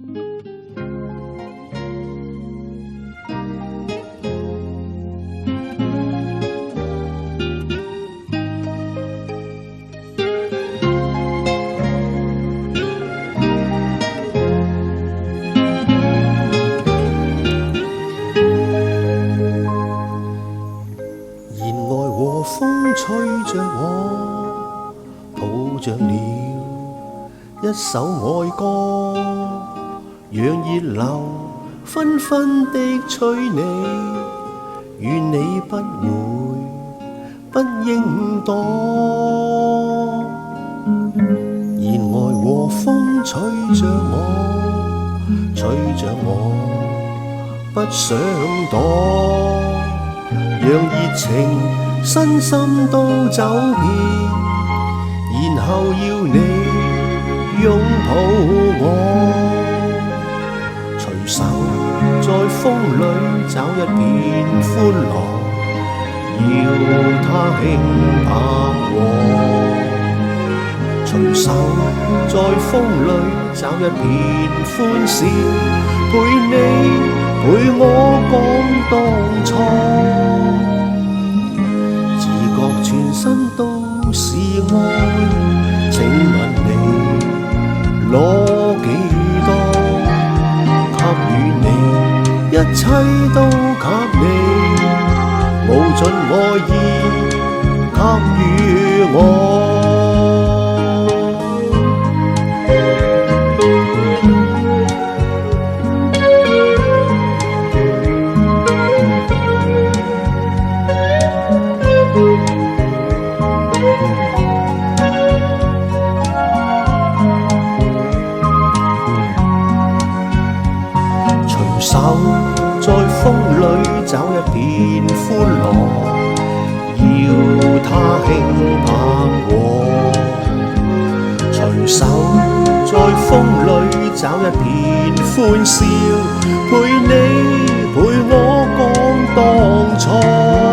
弦外和風吹着我，抱着了一首愛歌，讓熱流紛紛的吹你，願你不會不應躲。弦外和風吹着我，吹着我不想躲，讓熱情身心都走遍，然後要你擁抱我，隨手在風裏找一片歡樂，要它輕拍和。隨手在風裏找一片歡笑，陪你陪我講當初，自覺全身都是愛，請問你攞幾多？給予你一切都給你，無盡愛意給予我。手在風裏找一片歡樂，要它輕拍和。隨手在風裏找一片歡笑，陪你陪我講當初。